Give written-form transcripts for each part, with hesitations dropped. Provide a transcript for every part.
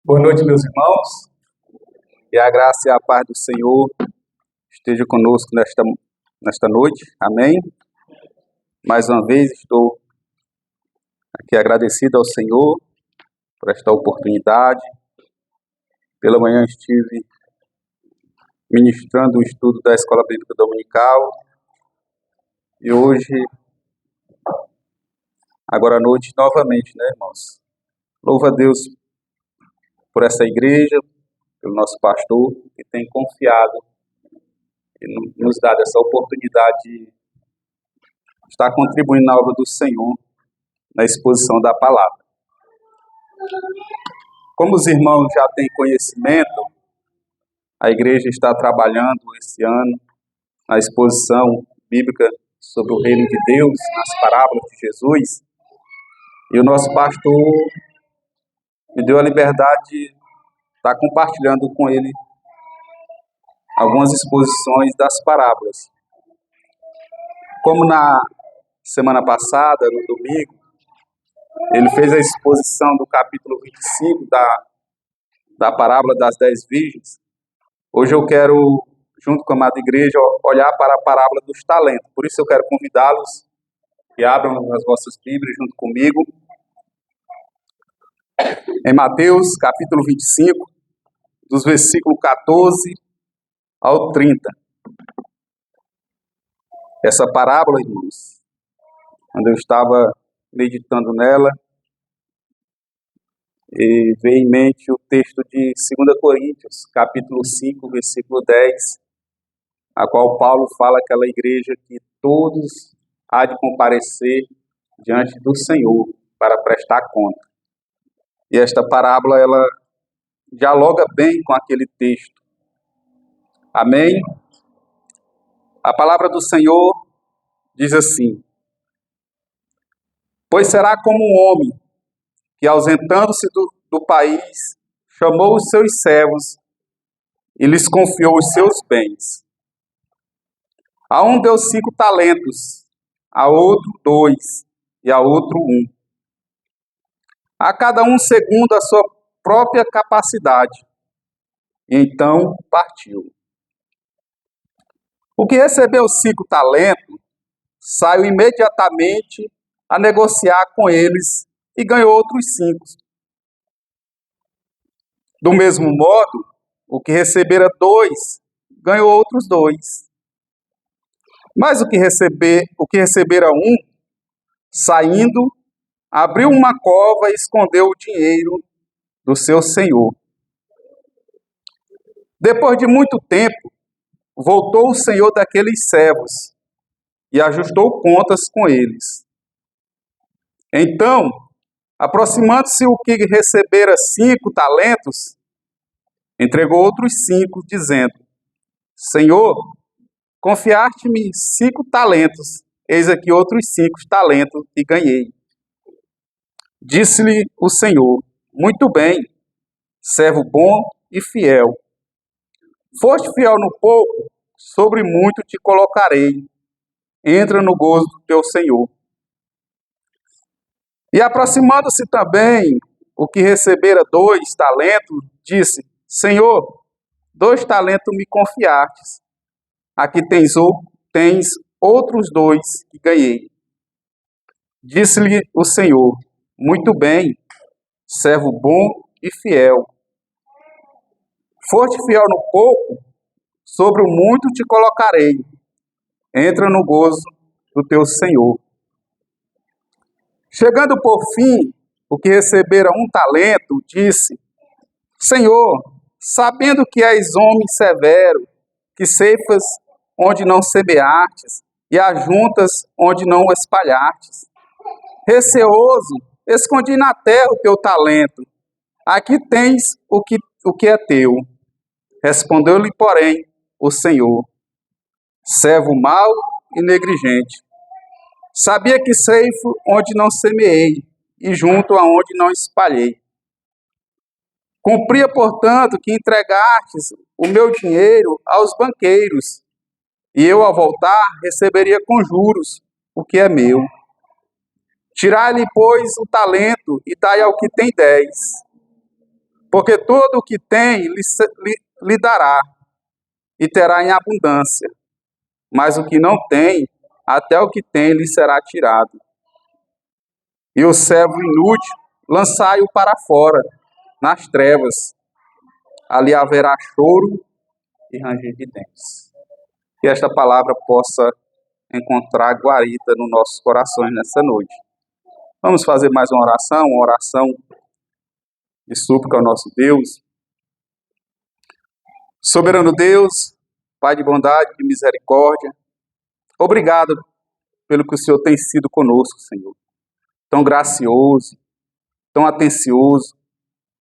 Boa noite, meus irmãos, e a graça e a paz do Senhor esteja conosco nesta noite, amém? Mais uma vez estou aqui agradecido ao Senhor por esta oportunidade. Pela manhã estive ministrando o estudo da Escola Bíblica Dominical e hoje, agora à noite, novamente, né, irmãos? Louvo a Deus por essa igreja, pelo nosso pastor, que tem confiado e nos dado essa oportunidade de estar contribuindo na obra do Senhor, na exposição da palavra. Como os irmãos já têm conhecimento, a igreja está trabalhando esse ano na exposição bíblica sobre o reino de Deus, nas parábolas de Jesus, e o nosso pastor me deu a liberdade de estar compartilhando com ele algumas exposições das parábolas. Como na semana passada, no domingo, ele fez a exposição do capítulo 25 da parábola das 10 virgens. Hoje eu quero, junto com a amada igreja, olhar para a parábola dos talentos. Por isso eu quero convidá-los que abram as vossas Bíblias junto comigo. Em Mateus, capítulo 25, dos versículos 14 ao 30. Essa parábola, irmãos, quando eu estava meditando nela, e veio em mente o texto de 2 Coríntios, capítulo 5, versículo 10, a qual Paulo fala àquela igreja que todos há de comparecer diante do Senhor para prestar conta. E esta parábola, ela dialoga bem com aquele texto. Amém? A palavra do Senhor diz assim: pois será como um homem que, ausentando-se do país, chamou os seus servos e lhes confiou os seus bens. A um deu 5 talentos, a outro 2 e a outro 1. A cada um segundo a sua própria capacidade. E então partiu. O que recebeu 5 talentos, saiu imediatamente a negociar com eles e ganhou outros 5. Do mesmo modo, o que recebera 2, ganhou outros 2. Mas o que recebera 1, saindo, abriu uma cova e escondeu o dinheiro do seu senhor. Depois de muito tempo, voltou o senhor daqueles servos e ajustou contas com eles. Então, aproximando-se o que recebera 5 talentos, entregou outros 5, dizendo: Senhor, confiaste-me 5 talentos, eis aqui outros 5 talentos que ganhei. Disse-lhe o Senhor: muito bem, servo bom e fiel. Foste fiel no pouco, sobre muito te colocarei. Entra no gozo do teu Senhor. E aproximando-se também o que recebera 2 talentos, disse: Senhor, 2 talentos me confiastes. Aqui tens outros 2 que ganhei. Disse-lhe o Senhor: muito bem, servo bom e fiel. Foste fiel no pouco, sobre o muito te colocarei. Entra no gozo do teu Senhor. Chegando por fim, o que recebera 1 talento, disse: Senhor, sabendo que és homem severo, que ceifas onde não semeastes, e ajuntas onde não espalhastes. Receoso, escondi na terra o teu talento. Aqui tens o que é teu. Respondeu-lhe, porém, o Senhor: servo mau e negligente. Sabia que ceifo onde não semeei, e junto aonde não espalhei. Cumpria, portanto, que entregastes o meu dinheiro aos banqueiros, e eu, ao voltar, receberia com juros o que é meu. Tirai-lhe, pois, o talento e dai ao que tem 10. Porque todo o que tem lhe dará, e terá em abundância. Mas o que não tem, até o que tem lhe será tirado. E o servo inútil, lançai-o para fora, nas trevas. Ali haverá choro e ranger de dentes. Que esta palavra possa encontrar guarida nos nossos corações nessa noite. Vamos fazer mais uma oração de súplica ao nosso Deus. Soberano Deus, Pai de bondade e misericórdia, obrigado pelo que o Senhor tem sido conosco, Senhor. Tão gracioso, tão atencioso.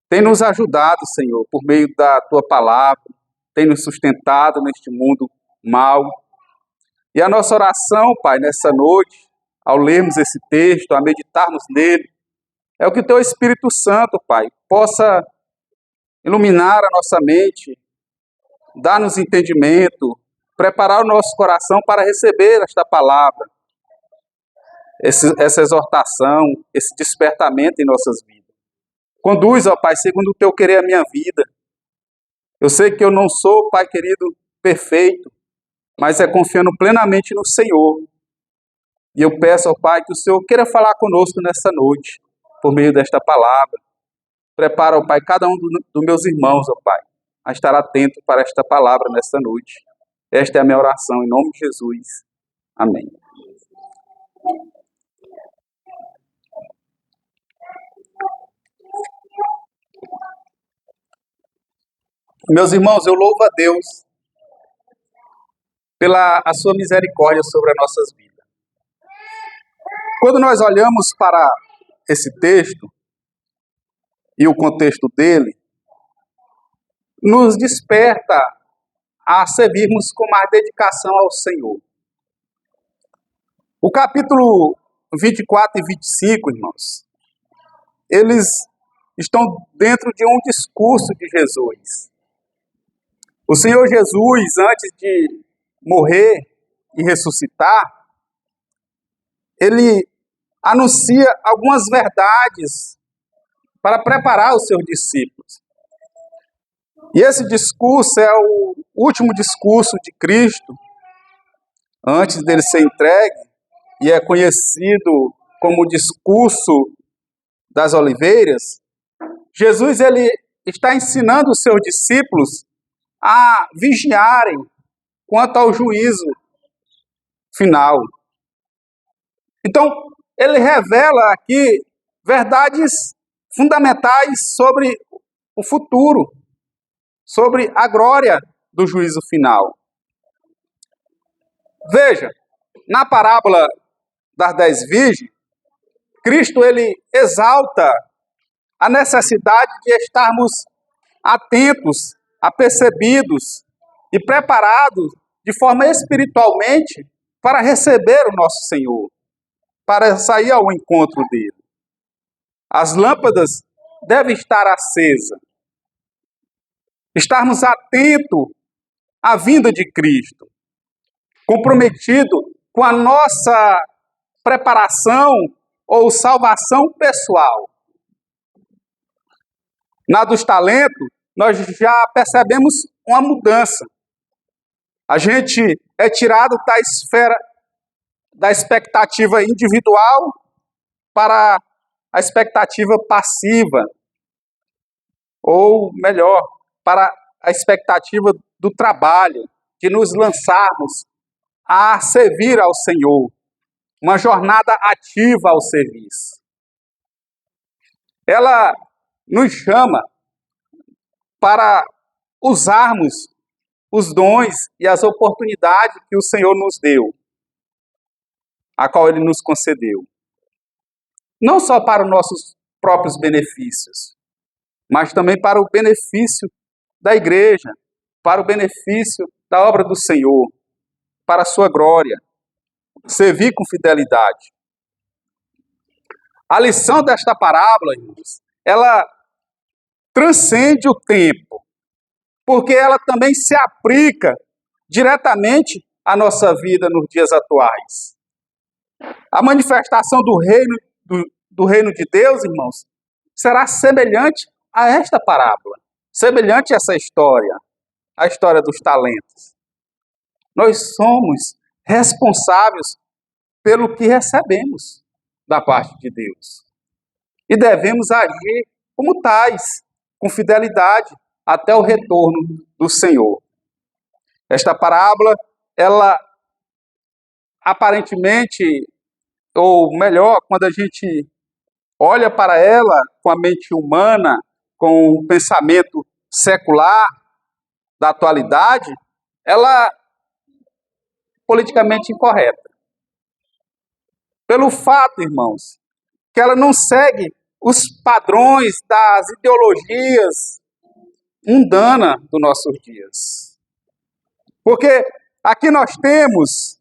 Tem nos ajudado, Senhor, por meio da Tua palavra. Tem nos sustentado neste mundo mau. E a nossa oração, Pai, nessa noite, ao lermos esse texto, a meditarmos nele, é o que o Teu Espírito Santo, Pai, possa iluminar a nossa mente, dar-nos entendimento, preparar o nosso coração para receber esta palavra, essa exortação, esse despertamento em nossas vidas. Conduz, ó Pai, segundo o Teu querer a minha vida. Eu sei que eu não sou, Pai querido, perfeito, mas é confiando plenamente no Senhor. E eu peço, ó Pai, que o Senhor queira falar conosco nessa noite, por meio desta palavra. Prepara, ó Pai, cada um dos meus irmãos, ó Pai, a estar atento para esta palavra nesta noite. Esta é a minha oração, em nome de Jesus. Amém. Meus irmãos, eu louvo a Deus pela a sua misericórdia sobre as nossas vidas. Quando nós olhamos para esse texto e o contexto dele, nos desperta a servirmos com mais dedicação ao Senhor. O capítulo 24 e 25, irmãos, eles estão dentro de um discurso de Jesus. O Senhor Jesus, antes de morrer e ressuscitar, ele anuncia algumas verdades para preparar os seus discípulos. E esse discurso é o último discurso de Cristo, antes dele ser entregue, e é conhecido como o discurso das oliveiras. Jesus ele está ensinando os seus discípulos a vigiarem quanto ao juízo final. Então, ele revela aqui verdades fundamentais sobre o futuro, sobre a glória do juízo final. Veja, na parábola das 10 virgens, Cristo ele exalta a necessidade de estarmos atentos, apercebidos e preparados de forma espiritualmente para receber o nosso Senhor, para sair ao encontro dele. As lâmpadas devem estar acesas. Estarmos atentos à vinda de Cristo, comprometido com a nossa preparação ou salvação pessoal. Na dos talentos, nós já percebemos uma mudança. A gente é tirado da esfera da expectativa individual para a expectativa passiva, ou melhor, para a expectativa do trabalho, de nos lançarmos a servir ao Senhor, uma jornada ativa ao serviço. Ela nos chama para usarmos os dons e as oportunidades que o Senhor nos deu, a qual Ele nos concedeu. Não só para os nossos próprios benefícios, mas também para o benefício da igreja, para o benefício da obra do Senhor, para a sua glória, servir com fidelidade. A lição desta parábola, irmãos, ela transcende o tempo, porque ela também se aplica diretamente à nossa vida nos dias atuais. A manifestação do reino de Deus, irmãos, será semelhante a esta parábola, semelhante a essa história, a história dos talentos. Nós somos responsáveis pelo que recebemos da parte de Deus. E devemos agir como tais, com fidelidade, até o retorno do Senhor. Esta parábola, ela aparentemente, ou melhor, quando a gente olha para ela com a mente humana, com o pensamento secular da atualidade, ela é politicamente incorreta. Pelo fato, irmãos, que ela não segue os padrões das ideologias mundanas dos nossos dias. Porque aqui nós temos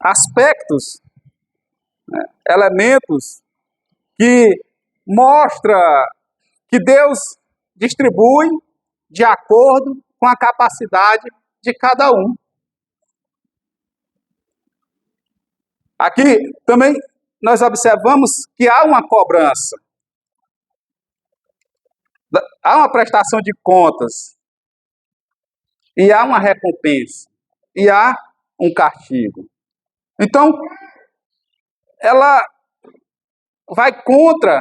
aspectos, elementos que mostram que Deus distribui de acordo com a capacidade de cada um. Aqui também nós observamos que há uma cobrança, há uma prestação de contas, e há uma recompensa, e há um castigo. Então, ela vai contra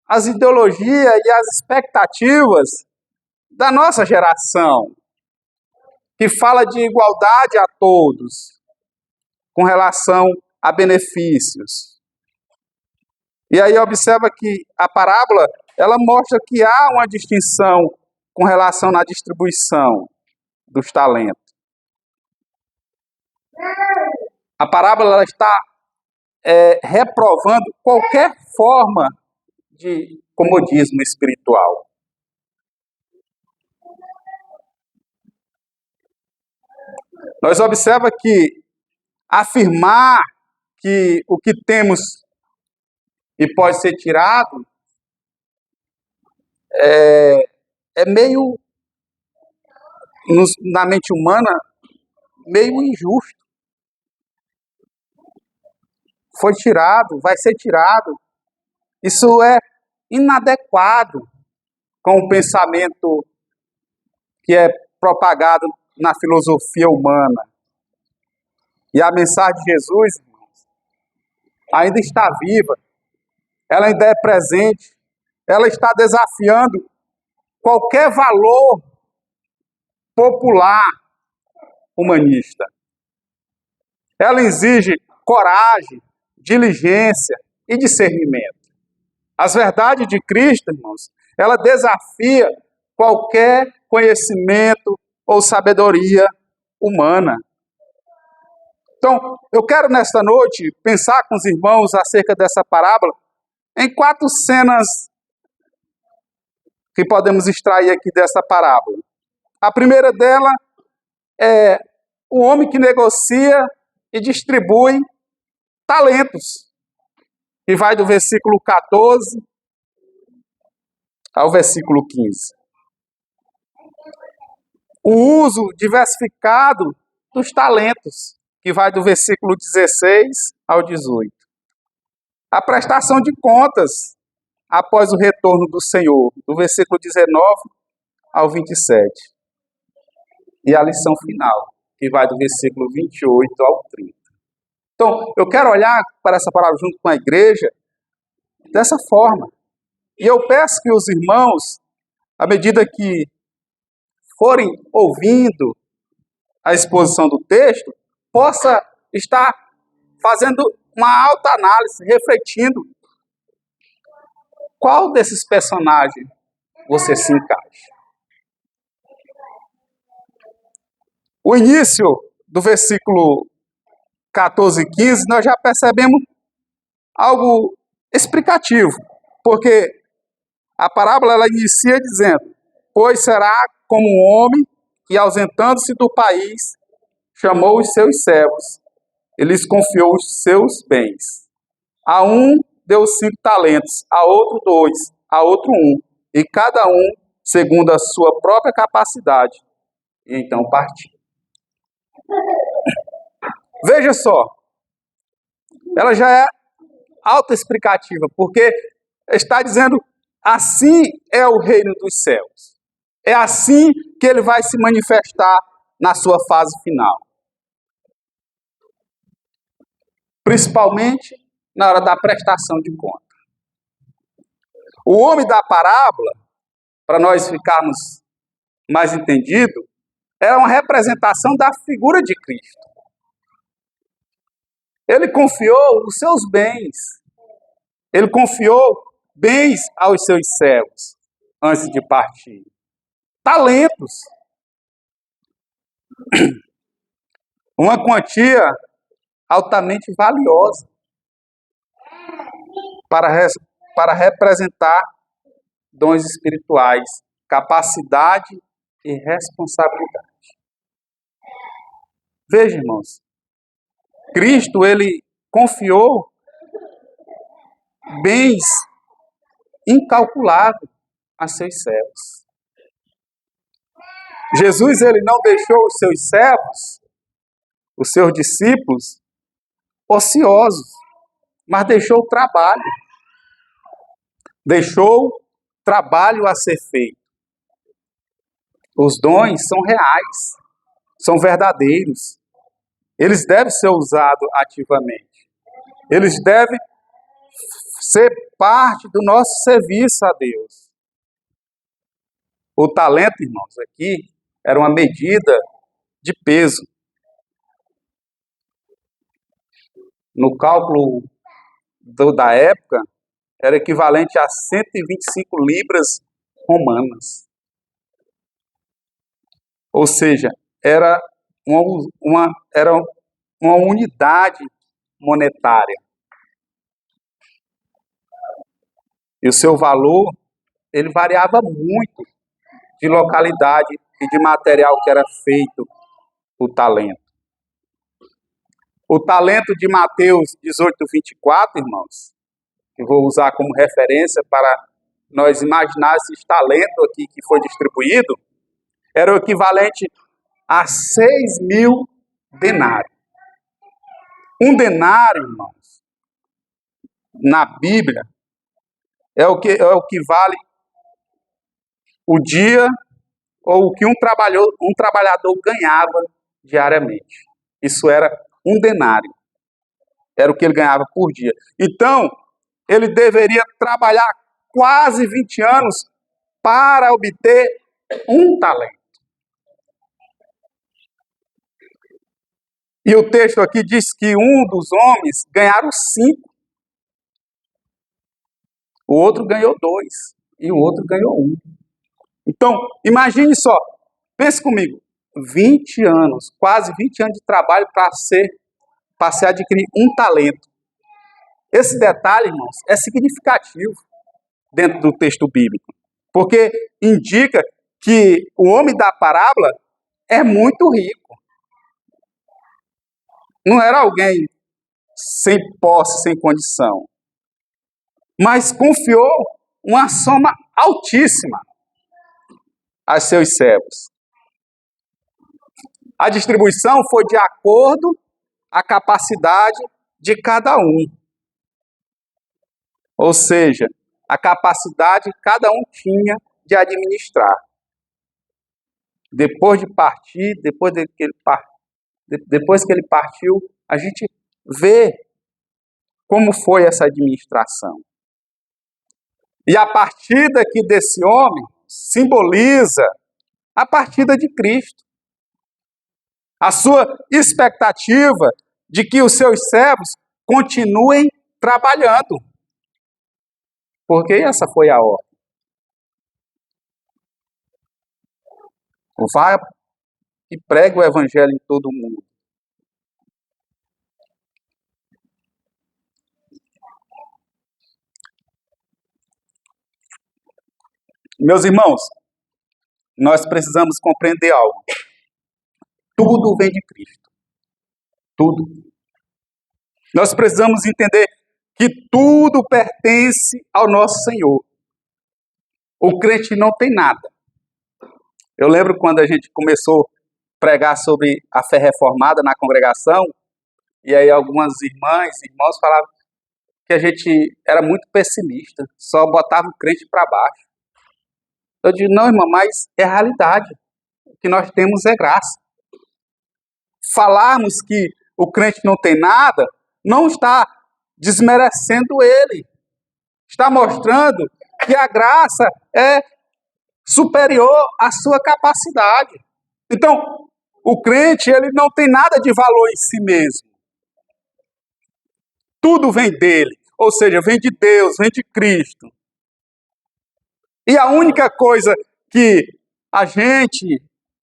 as ideologias e as expectativas da nossa geração, que fala de igualdade a todos, com relação a benefícios. E aí observa que a parábola, ela mostra que há uma distinção com relação à distribuição dos talentos. A parábola ela está reprovando qualquer forma de comodismo espiritual. Nós observamos que afirmar que o que temos e pode ser tirado é meio, na mente humana, meio injusto. Foi tirado, vai ser tirado. Isso é inadequado com o pensamento que é propagado na filosofia humana. E a mensagem de Jesus, irmãos, ainda está viva, ela ainda é presente, ela está desafiando qualquer valor popular humanista. Ela exige coragem, diligência e discernimento. As verdades de Cristo, irmãos, ela desafia qualquer conhecimento ou sabedoria humana. Então, eu quero nesta noite pensar com os irmãos acerca dessa parábola em 4 cenas que podemos extrair aqui dessa parábola. A primeira dela é o homem que negocia e distribui talentos, e vai do versículo 14 ao versículo 15. O uso diversificado dos talentos, que vai do versículo 16 ao 18. A prestação de contas após o retorno do Senhor, do versículo 19 ao 27. E a lição final, que vai do versículo 28 ao 30. Então, eu quero olhar para essa palavra junto com a igreja dessa forma. E eu peço que os irmãos, à medida que forem ouvindo a exposição do texto, possa estar fazendo uma autoanálise, refletindo qual desses personagens você se encaixa. O início do versículo 14 e 15, nós já percebemos algo explicativo, porque a parábola ela inicia dizendo: pois será como um homem que, ausentando-se do país, chamou os seus servos e lhes confiou os seus bens. A um deu 5 talentos, a outro 2, a outro 1, e cada um segundo a sua própria capacidade, e então partiu. Veja só, ela já é autoexplicativa, porque está dizendo, assim é o reino dos céus. É assim que ele vai se manifestar na sua fase final. Principalmente na hora da prestação de conta. O homem da parábola, para nós ficarmos mais entendidos, é uma representação da figura de Cristo. Ele confiou os seus bens. Ele confiou bens aos seus servos antes de partir. Talentos. Uma quantia altamente valiosa para representar dons espirituais, capacidade e responsabilidade. Veja, irmãos, Cristo, ele confiou bens incalculáveis a seus servos. Jesus, ele não deixou os seus servos, os seus discípulos, ociosos, mas deixou trabalho. Deixou trabalho a ser feito. Os dons são reais, são verdadeiros. Eles devem ser usados ativamente. Eles devem ser parte do nosso serviço a Deus. O talento, irmãos, aqui era uma medida de peso. No cálculo da época, era equivalente a 125 libras romanas. Ou seja, era uma unidade monetária. E o seu valor, ele variava muito de localidade e de material que era feito o talento. O talento de Mateus 18:24, irmãos, que vou usar como referência para nós imaginar esse talento aqui que foi distribuído, era o equivalente a 6.000 denários. Um denário, irmãos, na Bíblia, é o que vale o dia ou o que um trabalhador ganhava diariamente. Isso era um denário. Era o que ele ganhava por dia. Então, ele deveria trabalhar quase 20 anos para obter um talento. E o texto aqui diz que um dos homens ganharam 5. O outro ganhou 2. E o outro ganhou 1. Então, imagine só. Pense comigo. 20 anos, quase 20 anos de trabalho para se adquirir um talento. Esse detalhe, irmãos, é significativo dentro do texto bíblico. Porque indica que o homem da parábola é muito rico. Não era alguém sem posse, sem condição. Mas confiou uma soma altíssima a seus servos. A distribuição foi de acordo com a capacidade de cada um. Ou seja, a capacidade que cada um tinha de administrar. Depois de partir, depois que ele partiu, a gente vê como foi essa administração. E a partida aqui desse homem simboliza a partida de Cristo. A sua expectativa de que os seus servos continuem trabalhando. Porque essa foi a ordem. Vá e pregue o evangelho em todo o mundo. Meus irmãos, nós precisamos compreender algo. Tudo vem de Cristo. Tudo. Nós precisamos entender que tudo pertence ao nosso Senhor. O crente não tem nada. Eu lembro quando a gente começou a pregar sobre a fé reformada na congregação, e aí algumas irmãs e irmãos falavam que a gente era muito pessimista, só botava o crente para baixo. Eu digo, não, irmã, mas é a realidade. O que nós temos é graça. Falarmos que o crente não tem nada, não está desmerecendo ele. Está mostrando que a graça é superior à sua capacidade. Então, o crente, ele não tem nada de valor em si mesmo. Tudo vem dele, ou seja, vem de Deus, vem de Cristo. E a única coisa que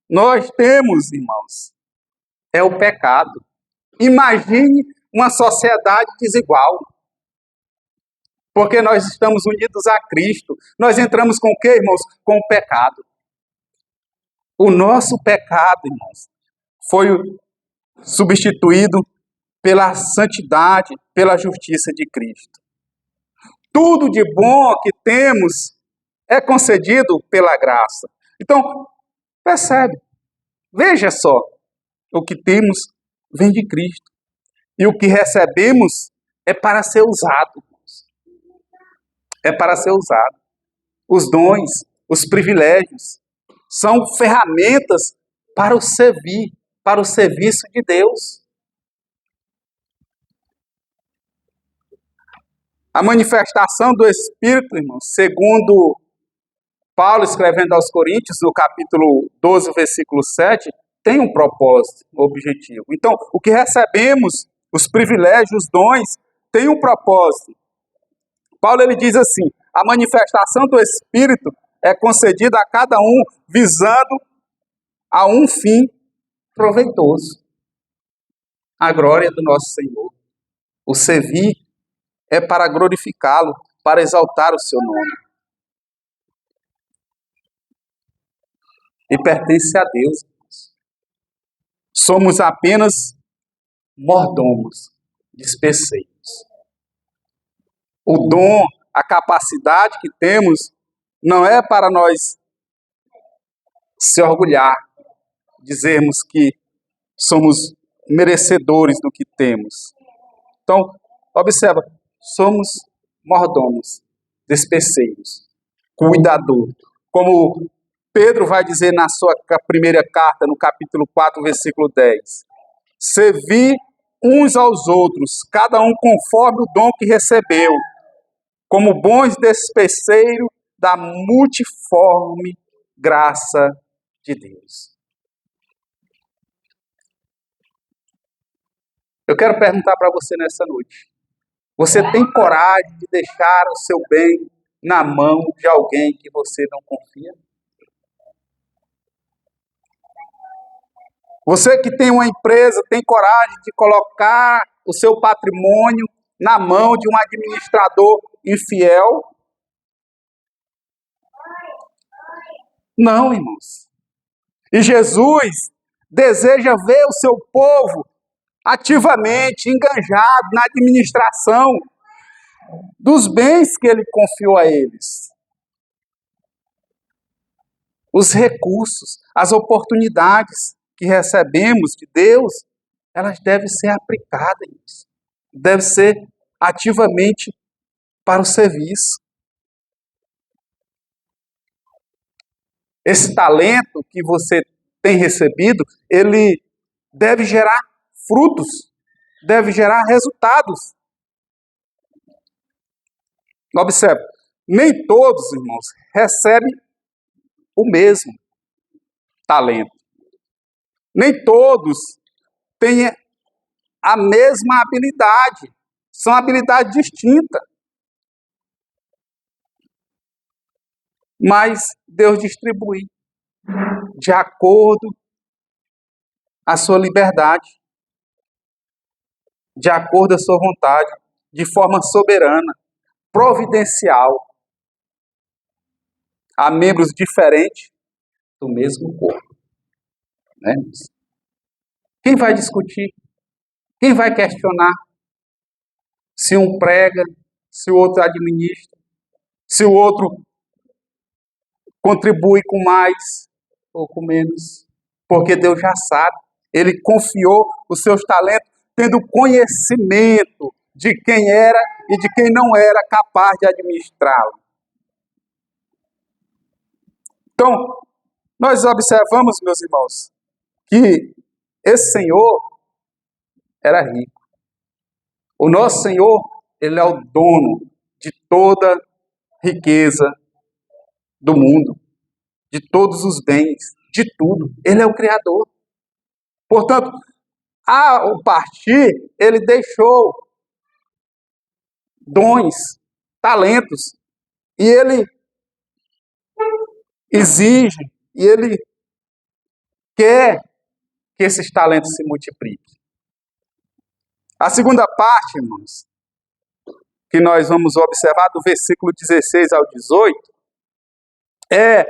nós temos, irmãos, é o pecado. Imagine uma sociedade desigual. Porque nós estamos unidos a Cristo. Nós entramos com o quê, irmãos? Com o pecado. O nosso pecado, irmãos, foi substituído pela santidade, pela justiça de Cristo. Tudo de bom que temos é concedido pela graça. Então, percebe, veja só, o que temos vem de Cristo. E o que recebemos é para ser usado. É para ser usado. Os dons, os privilégios, são ferramentas para o servir, para o serviço de Deus. A manifestação do Espírito, irmãos, segundo Paulo escrevendo aos Coríntios, no capítulo 12, versículo 7, tem um propósito, um objetivo. Então, o que recebemos, os privilégios, os dons, tem um propósito. Paulo ele diz assim, a manifestação do Espírito é concedida a cada um visando a um fim proveitoso. A glória do nosso Senhor. O servir é para glorificá-lo, para exaltar o seu nome. E pertence a Deus. Somos apenas mordomos, despeceiros. O dom, a capacidade que temos, não é para nós se orgulhar, dizermos que somos merecedores do que temos. Então, observa, somos mordomos, despeceiros, cuidador. Como Pedro vai dizer na sua primeira carta, no capítulo 4, versículo 10. Servir uns aos outros, cada um conforme o dom que recebeu, como bons despeceiros da multiforme graça de Deus. Eu quero perguntar para você nessa noite. Você tem coragem de deixar o seu bem na mão de alguém que você não confia? Você que tem uma empresa, tem coragem de colocar o seu patrimônio na mão de um administrador infiel? Não, irmãos. E Jesus deseja ver o seu povo ativamente engajado na administração dos bens que ele confiou a eles. Os recursos, as oportunidades que recebemos de Deus, elas devem ser aplicadas, devem ser ativamente para o serviço. Esse talento que você tem recebido, ele deve gerar frutos, deve gerar resultados. Observe, nem todos, irmãos, recebem o mesmo talento. Nem todos têm a mesma habilidade. São habilidades distintas. Mas Deus distribui de acordo com a sua liberdade, de acordo com a sua vontade, de forma soberana, providencial. Há membros diferentes do mesmo corpo. Né? Quem vai discutir? Quem vai questionar? Se um prega, se o outro administra, se o outro contribui com mais ou com menos. Porque Deus já sabe. Ele confiou os seus talentos, tendo conhecimento de quem era e de quem não era capaz de administrá-lo. Então, nós observamos, meus irmãos, que esse Senhor era rico. O nosso Senhor, ele é o dono de toda riqueza do mundo, de todos os bens, de tudo. Ele é o Criador. Portanto, ao partir, ele deixou dons, talentos, e ele exige, e ele quer que esses talentos se multipliquem. A segunda parte, irmãos, que nós vamos observar do versículo 16 ao 18, é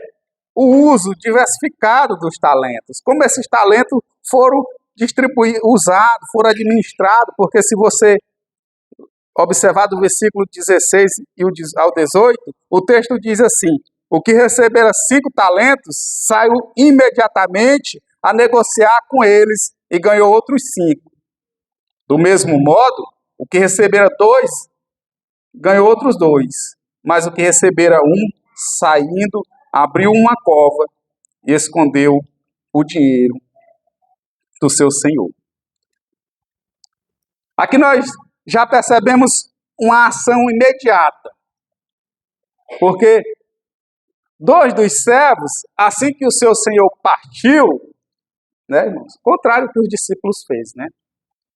o uso diversificado dos talentos. Como esses talentos foram distribuídos, usados, foram administrados, porque se você observar do versículo 16 ao 18, o texto diz assim: o que recebera 5 talentos saiu imediatamente a negociar com eles e ganhou outros 5. Do mesmo modo, o que recebera 2 ganhou outros 2. Mas o que recebera 1, saindo, abriu uma cova e escondeu o dinheiro do seu senhor. Aqui nós já percebemos uma ação imediata, porque 2 dos servos, assim que o seu senhor partiu, né, irmãos, contrário ao que os discípulos fez, né?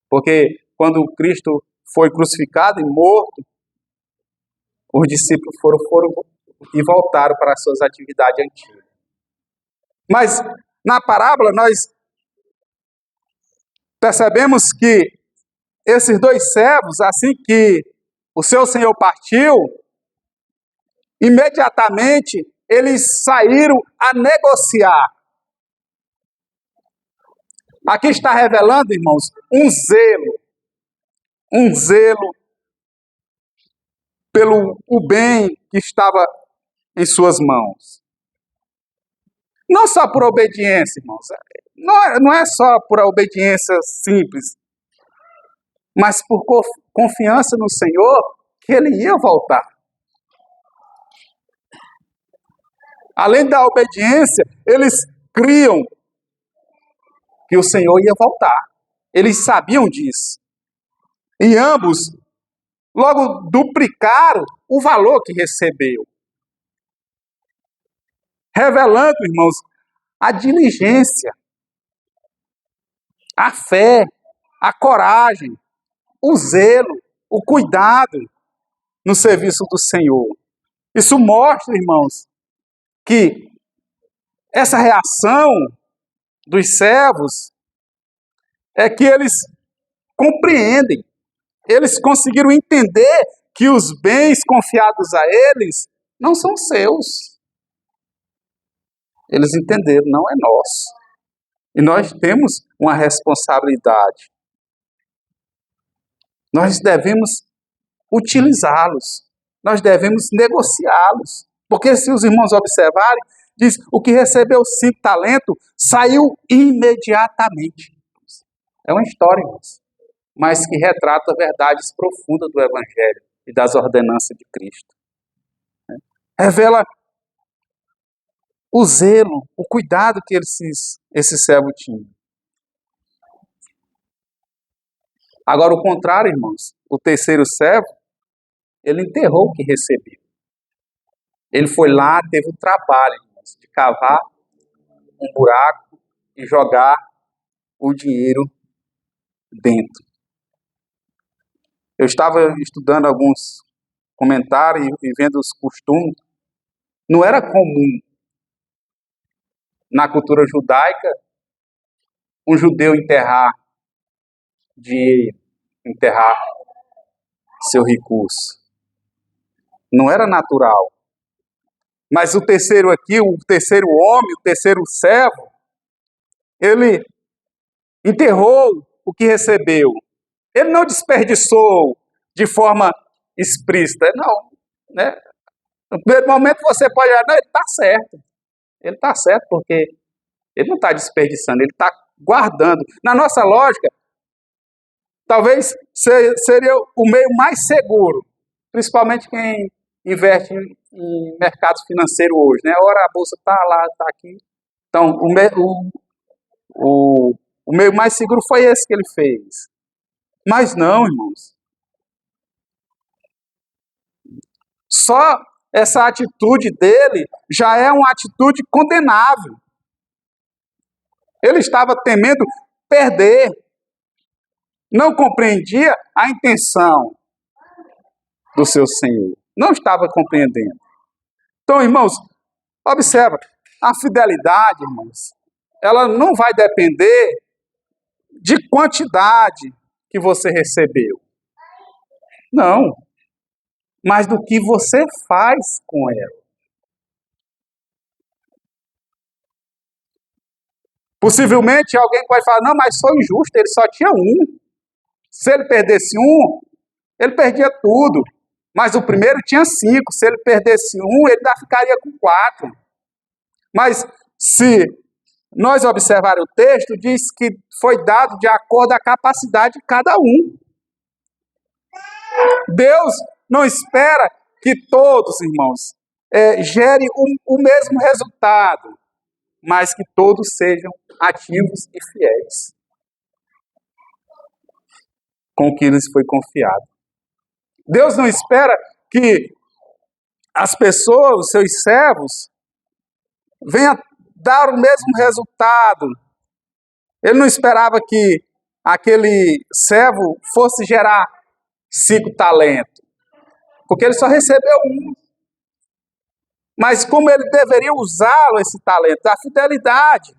Porque quando Cristo foi crucificado e morto, os discípulos foram e voltaram para as suas atividades antigas. Mas na parábola nós percebemos que esses 2 servos, assim que o seu senhor partiu, imediatamente eles saíram a negociar. Aqui está revelando, irmãos, um zelo pelo o bem que estava em suas mãos. Não só por obediência, irmãos. Não é só por obediência simples, mas por confiança no Senhor que ele ia voltar. Além da obediência, eles criam que o Senhor ia voltar. Eles sabiam disso. E ambos logo duplicaram o valor que recebeu. Revelando, irmãos, a diligência, a fé, a coragem, o zelo, o cuidado no serviço do Senhor. Isso mostra, irmãos, que essa reação dos servos é que eles compreendem, eles conseguiram entender que os bens confiados a eles não são seus. Eles entenderam, não é nosso. E nós temos uma responsabilidade. Nós devemos utilizá-los. Nós devemos negociá-los. Porque se os irmãos observarem, diz, o que recebeu 5 talentos saiu imediatamente. É uma história, irmãos, mas que retrata verdades profundas do Evangelho e das ordenanças de Cristo. Revela o zelo, o cuidado que esse servo tinha. Agora, o contrário, irmãos, o terceiro servo, ele enterrou o que recebeu. Ele foi lá, teve o trabalho, irmãos, de cavar um buraco e jogar o dinheiro dentro. Eu estava estudando alguns comentários e vendo os costumes. Não era comum na cultura judaica um judeu enterrar seu recurso. Não era natural. Mas o terceiro aqui, o terceiro homem, o terceiro servo, ele enterrou o que recebeu. Ele não desperdiçou de forma explícita, não. Né? No primeiro momento você pode olhar, não, ele está certo. Ele está certo porque ele não está desperdiçando, ele está guardando. Na nossa lógica, talvez seria o meio mais seguro, principalmente quem investe em mercado financeiro hoje, né? Ora a bolsa está lá, está aqui. Então, o meio mais seguro foi esse que ele fez. Mas não, irmãos. Só essa atitude dele já é uma atitude condenável. Ele estava temendo perder. Não compreendia a intenção do seu Senhor. Não estava compreendendo. Então, irmãos, observa, a fidelidade, irmãos, ela não vai depender de quantidade que você recebeu. Não. Mas do que você faz com ela. Possivelmente alguém pode falar, não, mas foi injusto, ele só tinha um. Se ele perdesse um, ele perdia tudo. Mas o primeiro tinha 5. Se ele perdesse um, ele ainda ficaria com 4. Mas se nós observarmos o texto, diz que foi dado de acordo com a capacidade de cada um. Deus não espera que todos, irmãos, gerem o mesmo resultado, mas que todos sejam ativos e fiéis com o que lhes foi confiado. Deus não espera que as pessoas, os seus servos, venham dar o mesmo resultado. Ele não esperava que aquele servo fosse gerar 5 talentos, porque ele só recebeu um. Mas como ele deveria usá-lo, esse talento? A fidelidade.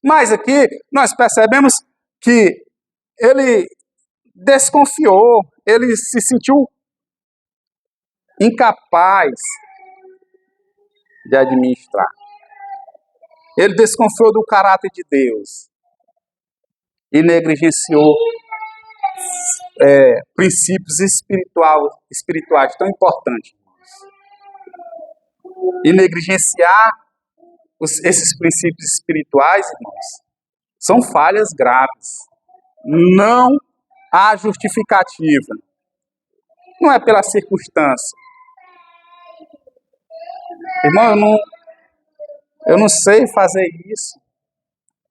Mas aqui nós percebemos que ele desconfiou, ele se sentiu incapaz de administrar. Ele desconfiou do caráter de Deus e negligenciou princípios espirituais tão importantes. E negligenciar esses princípios espirituais, irmãos, são falhas graves. Não há justificativa. Não é pela circunstância. Irmão, eu não sei fazer isso,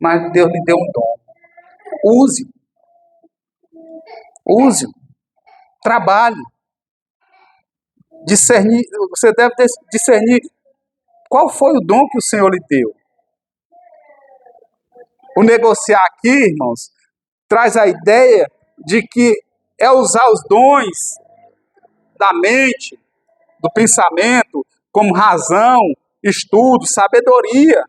mas Deus lhe deu um dom. Use-o. Use-o. Trabalhe. Você deve discernir qual foi o dom que o Senhor lhe deu. O negociar aqui, irmãos, traz a ideia de que é usar os dons da mente, do pensamento, como razão, estudo, sabedoria,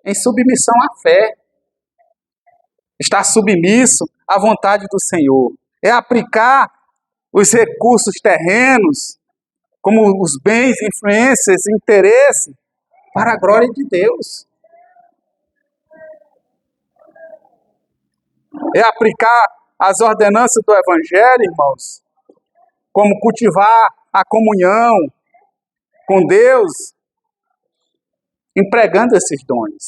em submissão à fé. Estar submisso à vontade do Senhor. É aplicar os recursos terrenos, como os bens, influências, interesses, para a glória de Deus. É aplicar as ordenanças do Evangelho, irmãos, como cultivar a comunhão com Deus, empregando esses dons.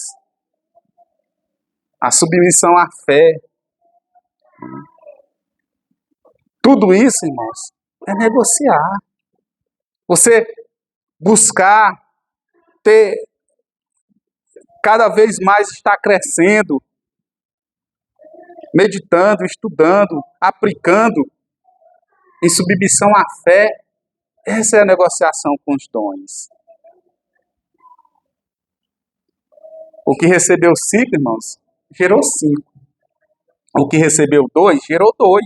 A submissão à fé. Tudo isso, irmãos, é negociar. Você buscar ter, cada vez mais estar crescendo, meditando, estudando, aplicando, em submissão à fé. Essa é a negociação com os dons. O que recebeu 5, irmãos, gerou 5. O que recebeu 2, gerou 2.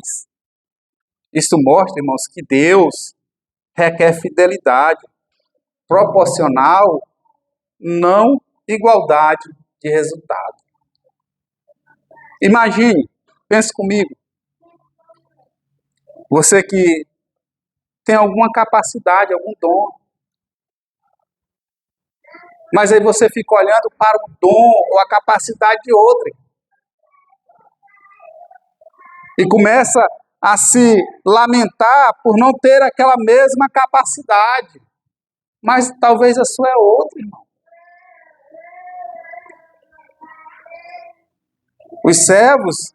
Isso mostra, irmãos, que Deus requer fidelidade proporcional, não igualdade de resultado. Imagine, pense comigo, você que tem alguma capacidade, algum dom, mas aí você fica olhando para o dom ou a capacidade de outrem e começa a se lamentar por não ter aquela mesma capacidade, mas talvez a sua é outra, irmão. Os servos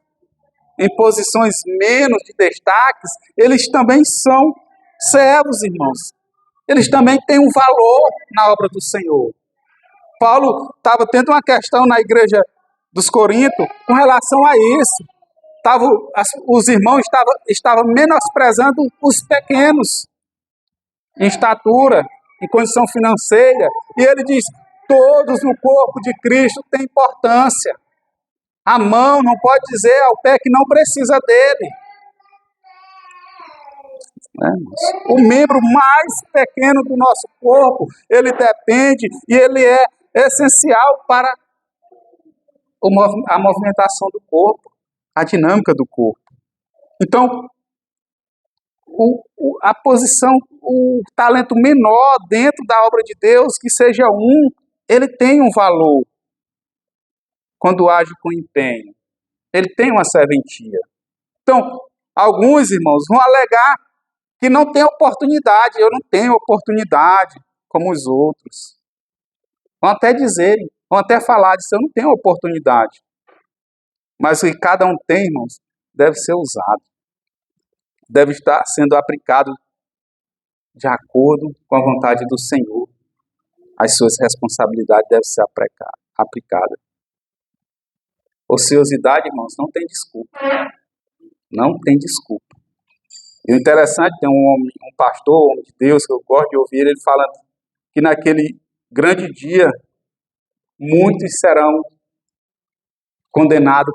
em posições menos de destaques, eles também são servos, irmãos. Eles também têm um valor na obra do Senhor. Paulo estava tendo uma questão na igreja dos Coríntios com relação a isso. Os irmãos estavam menosprezando os pequenos em estatura, em condição financeira. E ele diz, todos no corpo de Cristo têm importância. A mão não pode dizer ao pé que não precisa dele. O membro mais pequeno do nosso corpo, ele depende e ele é essencial para a movimentação do corpo, a dinâmica do corpo. Então, a posição, o talento menor dentro da obra de Deus, que seja ele tem um valor quando age com empenho. Ele tem uma serventia. Então, alguns irmãos vão alegar que não tem oportunidade, eu não tenho oportunidade como os outros. Vão até falar disso, eu não tenho oportunidade. Mas o que cada um tem, irmãos, deve ser usado. Deve estar sendo aplicado de acordo com a vontade do Senhor. As suas responsabilidades devem ser aplicadas. Ociosidade, irmãos, não tem desculpa. Não tem desculpa. E o interessante, tem um pastor, um homem de Deus, que eu gosto de ouvir, ele falando que naquele grande dia, muitos serão condenados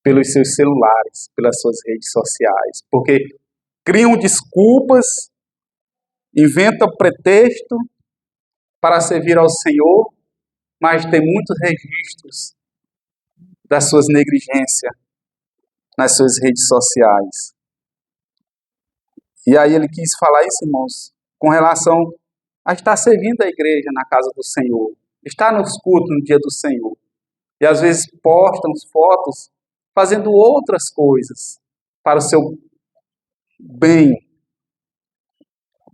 pelos seus celulares, pelas suas redes sociais, porque criam desculpas, inventam pretexto para servir ao Senhor, mas tem muitos registros das suas negligências nas suas redes sociais. E aí ele quis falar isso, irmãos, com relação a estar servindo a igreja na casa do Senhor, estar nos cultos no dia do Senhor. E às vezes postam fotos fazendo outras coisas para o seu bem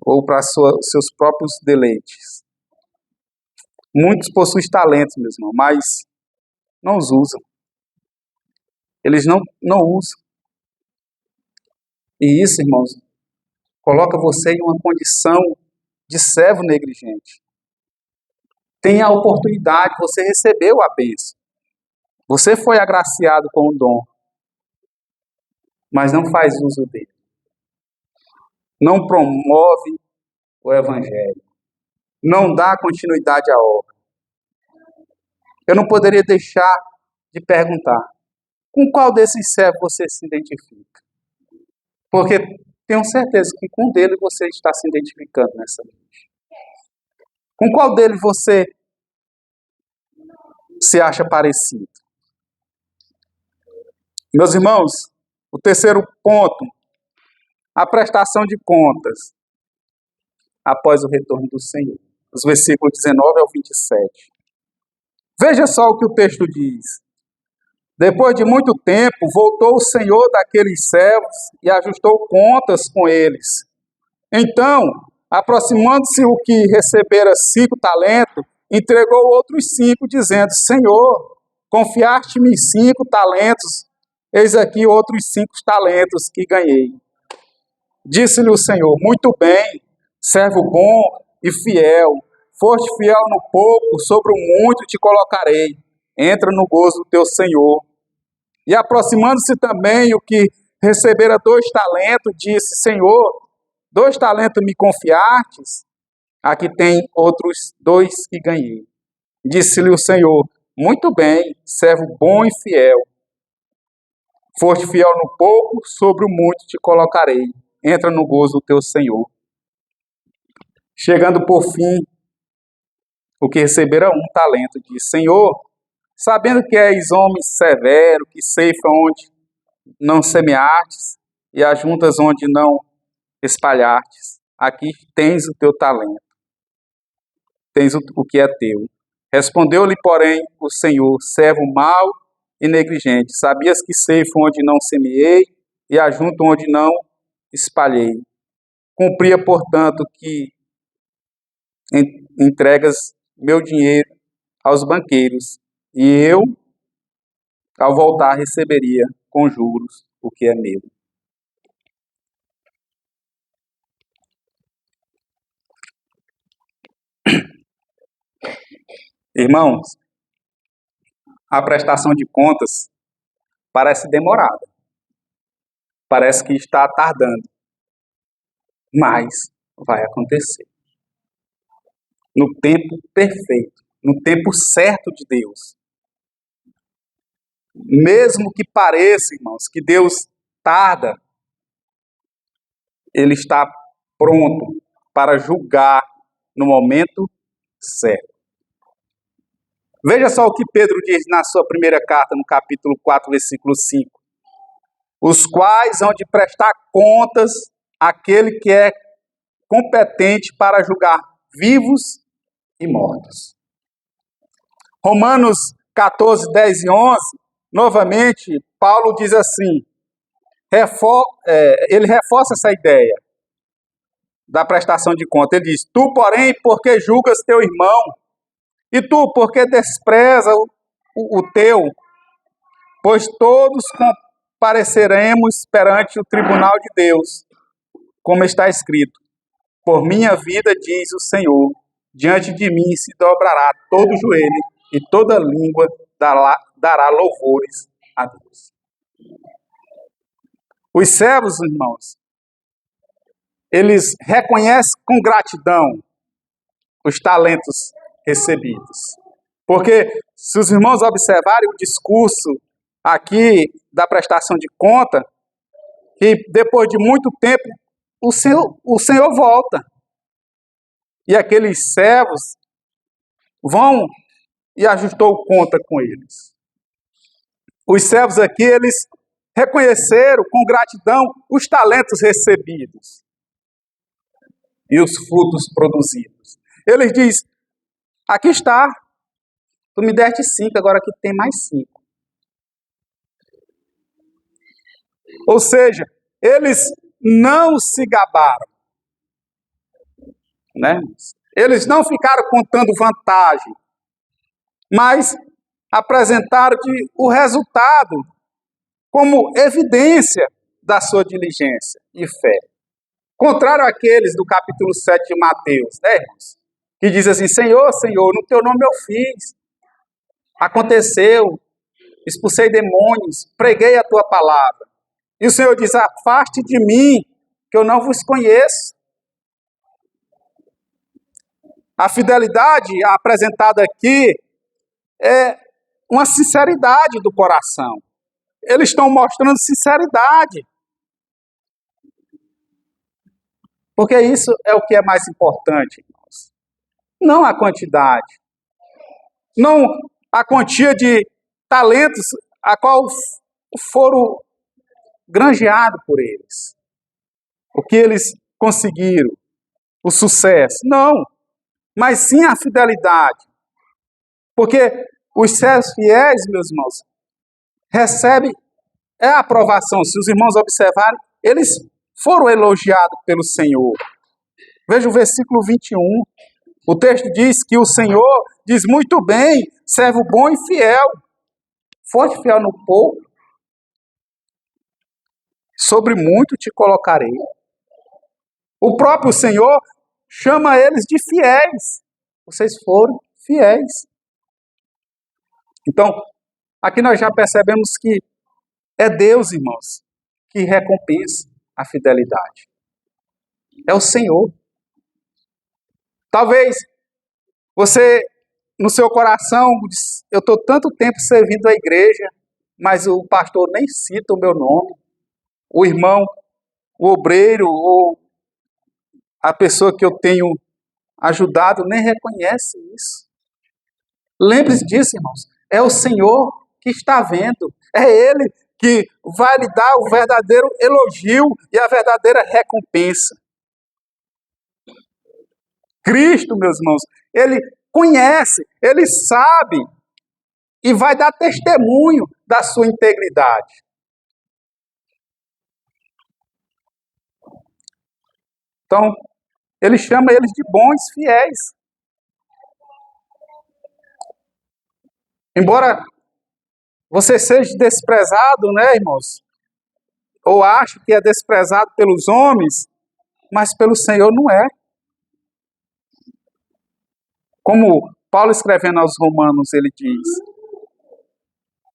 ou para seus próprios deleites. Muitos possuem talentos, meu irmão, mas não os usam. Eles não usam. E isso, irmãos, coloca você em uma condição de servo negligente. Tem a oportunidade, você recebeu a bênção. Você foi agraciado com o dom, mas não faz uso dele. Não promove o evangelho. Não dá continuidade à obra. Eu não poderia deixar de perguntar, com qual desses servos você se identifica? Porque tenho certeza que com um deles você está se identificando nessa noite. Com qual deles você se acha parecido? Meus irmãos, o terceiro ponto, a prestação de contas após o retorno do Senhor. Os versículos 19 ao 27. Veja só o que o texto diz. Depois de muito tempo, voltou o Senhor daqueles servos e ajustou contas com eles. Então, aproximando-se o que recebera 5 talentos, entregou outros 5, dizendo, Senhor, confiaste-me 5 talentos, eis aqui outros 5 talentos que ganhei. Disse-lhe o Senhor, muito bem, servo bom e fiel, foste fiel no pouco, sobre o muito te colocarei. Entra no gozo do teu Senhor. E aproximando-se também o que recebera 2 talentos, disse, Senhor, 2 talentos me confiastes, aqui tem outros 2 que ganhei. Disse-lhe o Senhor, muito bem, servo bom e fiel. Foste fiel no pouco, sobre o muito te colocarei. Entra no gozo do teu Senhor. Chegando por fim, o que recebera 1 talento, disse, Senhor, sabendo que és homem severo, que ceifa onde não semeastes e ajuntas onde não espalhastes, aqui tens o teu talento, tens o que é teu. Respondeu-lhe, porém, o Senhor, servo mau e negligente, sabias que ceifo onde não semeei e ajunto onde não espalhei. Cumpria, portanto, que entregas meu dinheiro aos banqueiros, e eu Ao voltar, receberia com juros o que é meu. Irmãos, a prestação de contas parece demorada, parece que está tardando, mas vai acontecer. No tempo perfeito, no tempo certo de Deus. Mesmo que pareça, irmãos, que Deus tarda, Ele está pronto para julgar no momento certo. Veja só o que Pedro diz na sua primeira carta, no capítulo 4, versículo 5. Os quais hão de prestar contas àquele que é competente para julgar vivos e mortos. Romanos 14, 10 e 11, novamente, Paulo diz assim, ele reforça essa ideia da prestação de conta. Ele diz, tu, porém, porque julgas teu irmão, e tu, porque despreza o teu, pois todos compareceremos perante o tribunal de Deus, como está escrito, por minha vida, diz o Senhor, diante de mim se dobrará todo joelho e toda língua dará louvores a Deus. Os servos, irmãos, eles reconhecem com gratidão os talentos recebidos. Porque se os irmãos observarem o discurso aqui da prestação de conta, que depois de muito tempo o Senhor volta. E aqueles servos vão e ajustou conta com eles. Os servos aqui, eles reconheceram com gratidão os talentos recebidos e os frutos produzidos. Eles dizem, aqui está, tu me deste 5, agora aqui tem mais 5. Ou seja, eles não se gabaram, né? Eles não ficaram contando vantagem, mas apresentaram o resultado como evidência da sua diligência e fé. Contrário àqueles do capítulo 7 de Mateus, né, irmãos? Que diz assim, Senhor, Senhor, no teu nome eu fiz, aconteceu, expulsei demônios, preguei a tua palavra. E o Senhor diz, afaste de mim, que eu não vos conheço. A fidelidade apresentada aqui é uma sinceridade do coração. Eles estão mostrando sinceridade. Porque isso é o que é mais importante, irmãos. Não a quantidade. Não a quantia de talentos a qual foram granjeados por eles. O que eles conseguiram. O sucesso. Não. Mas sim a fidelidade. Porque os servos fiéis, meus irmãos, recebem a aprovação. Se os irmãos observarem, eles foram elogiados pelo Senhor. Veja o versículo 21. O texto diz que o Senhor diz muito bem, servo bom e fiel. Forte e fiel no pouco, sobre muito te colocarei. O próprio Senhor chama eles de fiéis. Vocês foram fiéis. Então, aqui nós já percebemos que é Deus, irmãos, que recompensa a fidelidade. É o Senhor. Talvez você, no seu coração, diz, eu estou tanto tempo servindo a igreja, mas o pastor nem cita o meu nome. O irmão, o obreiro, ou a pessoa que eu tenho ajudado nem reconhece isso. Lembre-se disso, irmãos. É o Senhor que está vendo. É Ele que vai lhe dar o verdadeiro elogio e a verdadeira recompensa. Cristo, meus irmãos, Ele conhece, Ele sabe e vai dar testemunho da sua integridade. Então, Ele chama eles de bons fiéis. Embora você seja desprezado, né, irmãos? Ou acha que é desprezado pelos homens, mas pelo Senhor não é. Como Paulo escrevendo aos Romanos, ele diz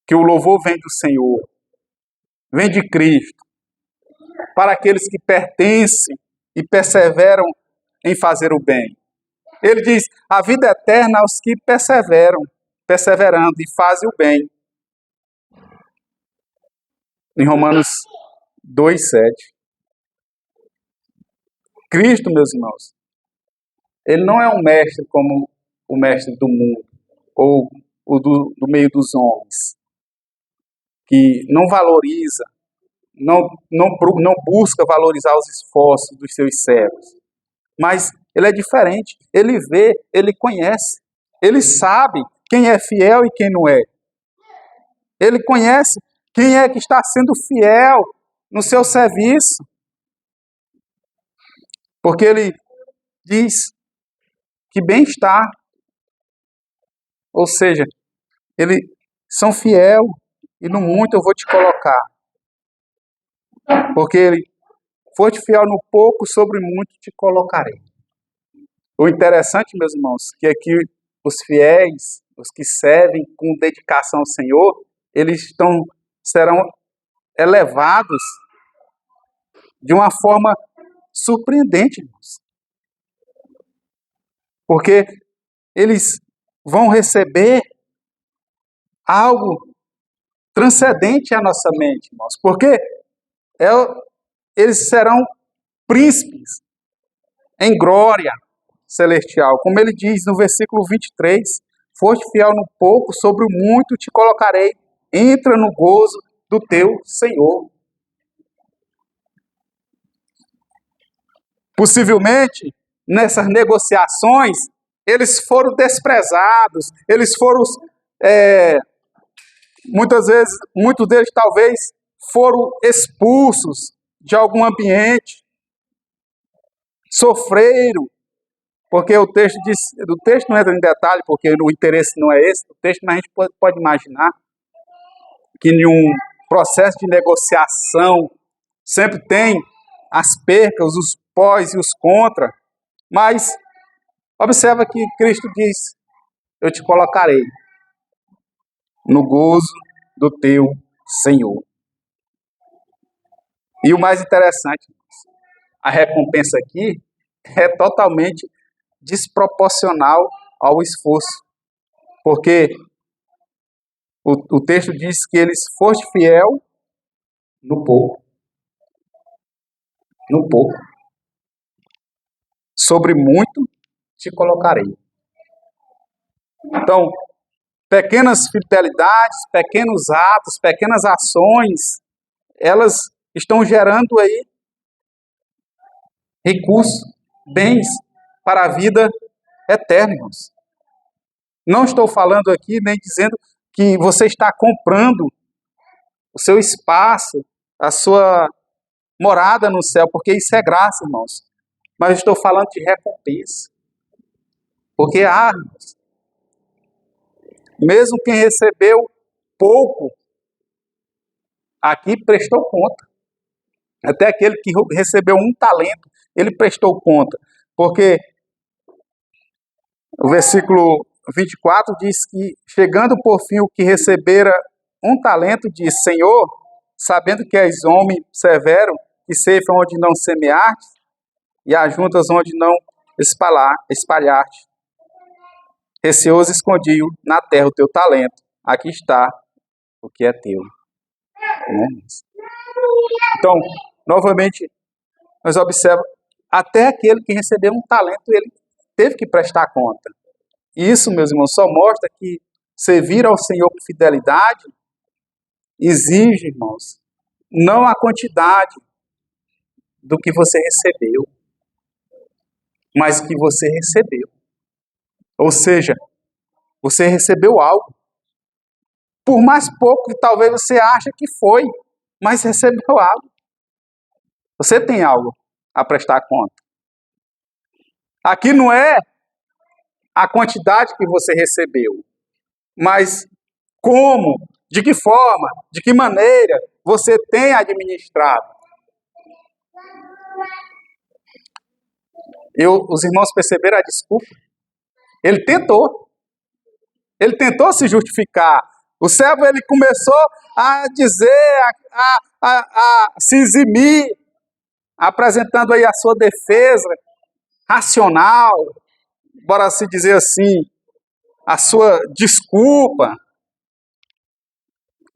que o louvor vem do Senhor, vem de Cristo, para aqueles que pertencem e perseveram em fazer o bem. Ele diz, a vida eterna aos que perseveram, perseverando e fazem o bem. Em Romanos 2,7. Cristo, meus irmãos, ele não é um mestre como o mestre do mundo, ou o do meio dos homens, que não valoriza, não busca valorizar os esforços dos seus servos. Mas ele é diferente, ele vê, ele conhece, ele sabe quem é fiel e quem não é. Ele conhece quem é que está sendo fiel no seu serviço. Porque ele diz que bem está. Ou seja, eles são fiel e no muito eu vou te colocar. Porque ele foste fiel no pouco, sobre muito te colocarei. O interessante, meus irmãos, que aqui os fiéis, os que servem com dedicação ao Senhor, eles serão elevados de uma forma surpreendente, irmãos. Porque eles vão receber algo transcendente à nossa mente, irmãos. Porque eles serão príncipes em glória celestial. Como ele diz no versículo 23, foste fiel no pouco, sobre o muito te colocarei. Entra no gozo do teu Senhor. Possivelmente, nessas negociações, eles foram desprezados, eles foram, muitas vezes, muitos deles talvez foram expulsos de algum ambiente, sofreram, porque o texto não entra em detalhe, porque o interesse não é esse, o texto, mas a gente pode imaginar que em um processo de negociação sempre tem as percas, os pós e os contra, mas observa que Cristo diz, eu te colocarei no gozo do teu Senhor. E o mais interessante, a recompensa aqui é totalmente desproporcional ao esforço, porque o texto diz que eles foste fiel no pouco, sobre muito te colocarei. Então, pequenas fidelidades, pequenos atos, pequenas ações, elas estão gerando aí recursos, bens para a vida eterna, irmãos. Não estou falando aqui nem dizendo que você está comprando o seu espaço, a sua morada no céu, porque isso é graça, irmãos. Mas estou falando de recompensa. Porque irmãos, mesmo quem recebeu pouco, aqui prestou conta. Até aquele que recebeu 1 talento, ele prestou conta. Porque o versículo 24 diz que, chegando por fim o que recebera 1 talento, diz, Senhor, sabendo que és homem severo, que ceifam onde não semeaste, e ajuntas onde não espalhaste. Receoso escondiu na terra o teu talento. Aqui está o que é teu. Então, novamente, nós observamos, até aquele que recebeu 1 talento, ele teve que prestar conta. E isso, meus irmãos, só mostra que servir ao Senhor com fidelidade exige, irmãos, não a quantidade do que você recebeu, mas que você recebeu. Ou seja, você recebeu algo. Por mais pouco que talvez você ache que foi, mas recebeu algo. Você tem algo a prestar conta. Aqui não é a quantidade que você recebeu, mas como De que forma, de que maneira você tem administrado? Os irmãos perceberam a desculpa? Ele tentou se justificar. O servo ele começou a dizer, a se eximir, apresentando aí a sua defesa racional, bora se dizer assim, a sua desculpa.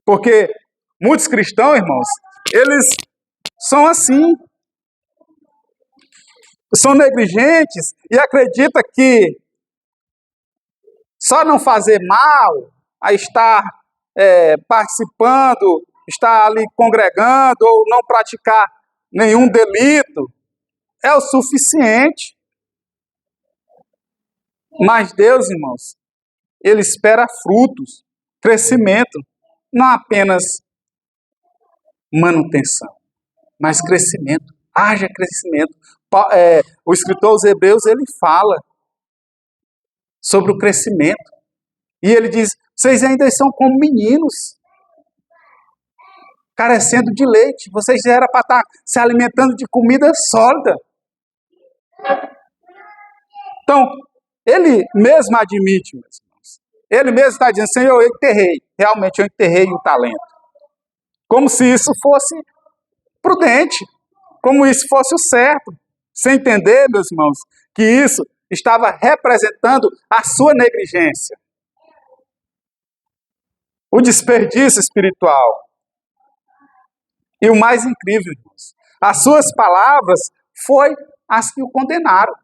Porque muitos cristãos, irmãos, eles são assim, são negligentes e acreditam que só não fazer mal, a estar participando, estar ali congregando ou não praticar nenhum delito, é o suficiente. Mas Deus, irmãos, Ele espera frutos, crescimento, não apenas manutenção, mas crescimento. Haja crescimento. O escritor aos Hebreus, ele fala sobre o crescimento. E ele diz, vocês ainda são como meninos, carecendo de leite. Vocês já eram para estar se alimentando de comida sólida. Então, ele mesmo admite, meus irmãos. Ele mesmo está dizendo, Senhor, eu enterrei. Realmente eu enterrei o talento. Como se isso fosse prudente. Como isso fosse o certo. Sem entender, meus irmãos, que isso estava representando a sua negligência. O desperdício espiritual. E o mais incrível, irmãos, as suas palavras foi as que o condenaram.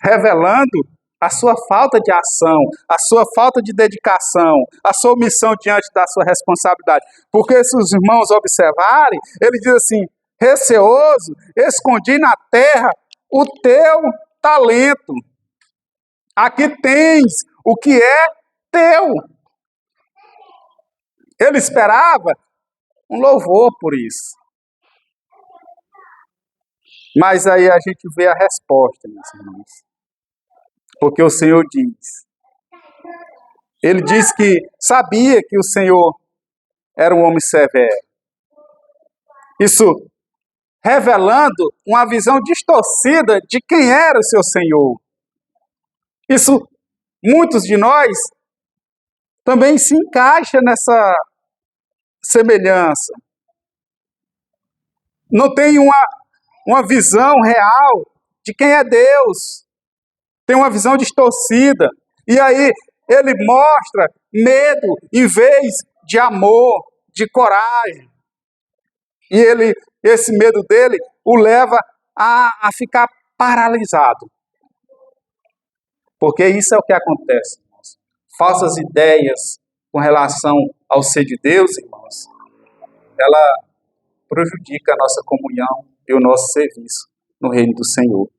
Revelando a sua falta de ação, a sua falta de dedicação, a sua omissão diante da sua responsabilidade. Porque se os irmãos observarem, ele diz assim, receoso, escondi na terra o teu talento. Aqui tens o que é teu. Ele esperava um louvor por isso. Mas aí a gente vê a resposta, meus irmãos. Porque o Senhor diz. Ele diz que sabia que o Senhor era um homem severo. Isso revelando uma visão distorcida de quem era o seu Senhor. Isso, muitos de nós também se encaixa nessa semelhança. Não tem uma visão real de quem é Deus. Tem uma visão distorcida. E aí ele mostra medo em vez de amor, de coragem. E esse medo dele o leva a ficar paralisado. Porque isso é o que acontece, irmãos. Falsas ideias com relação ao ser de Deus, irmãos, ela prejudica a nossa comunhão e o nosso serviço no reino do Senhor.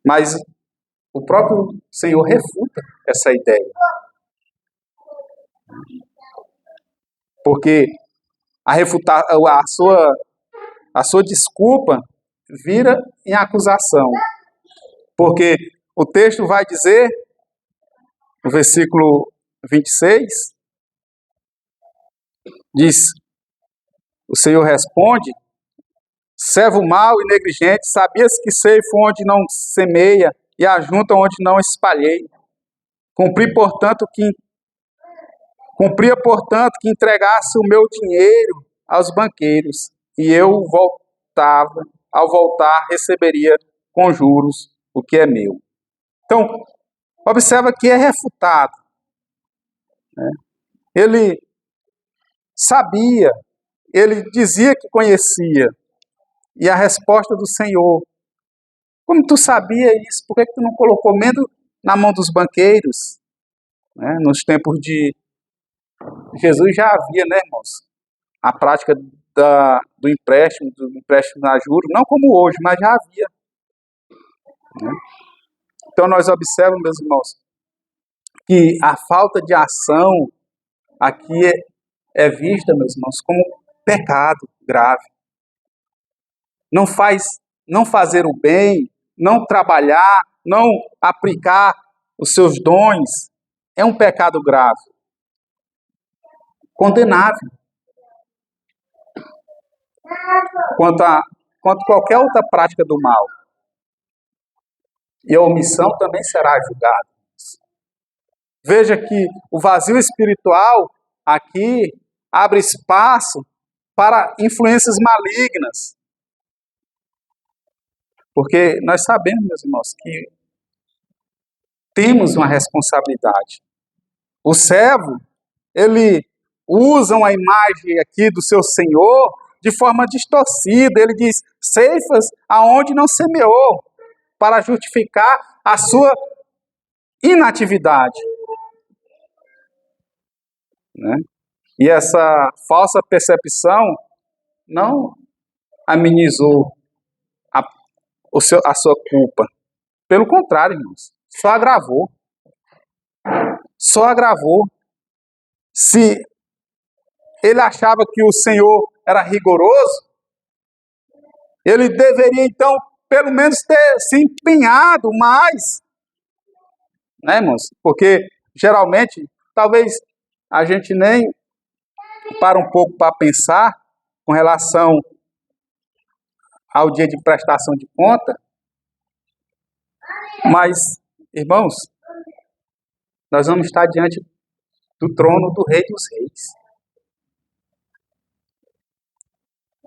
Mas o próprio Senhor refuta essa ideia. Porque a sua desculpa vira em acusação. Porque o texto vai dizer, no versículo 26, diz, o Senhor responde, servo mau e negligente, sabias que ceifo onde não semeia e ajunta onde não espalhei. Cumpria, portanto, que entregasse o meu dinheiro aos banqueiros, e eu ao voltar, receberia com juros o que é meu. Então, observa que é refutado. Né? Ele sabia, ele dizia que conhecia, e a resposta do Senhor, como tu sabia isso, por que tu não colocou medo na mão dos banqueiros? Né? Nos tempos de Jesus já havia, né, irmãos, a prática do empréstimo a juros, não como hoje, mas já havia. Né? Então nós observamos, meus irmãos, que a falta de ação aqui é vista, meus irmãos, como pecado grave. Não fazer o bem, não trabalhar, não aplicar os seus dons, é um pecado grave, condenável, quanto qualquer outra prática do mal. E a omissão também será julgada. Veja que o vazio espiritual aqui abre espaço para influências malignas. Porque nós sabemos, meus irmãos, que temos uma responsabilidade. O servo, ele usa uma imagem aqui do seu Senhor de forma distorcida. Ele diz, ceifas aonde não semeou, para justificar a sua inatividade. Né? E essa falsa percepção não amenizou a sua culpa. Pelo contrário, irmãos, só agravou. Só agravou. Se ele achava que o Senhor era rigoroso, ele deveria, então, pelo menos ter se empenhado mais. Né, irmãos? Porque, geralmente, talvez a gente nem para um pouco para pensar com relação ao dia de prestação de conta. Mas, irmãos, nós vamos estar diante do trono do Rei dos Reis.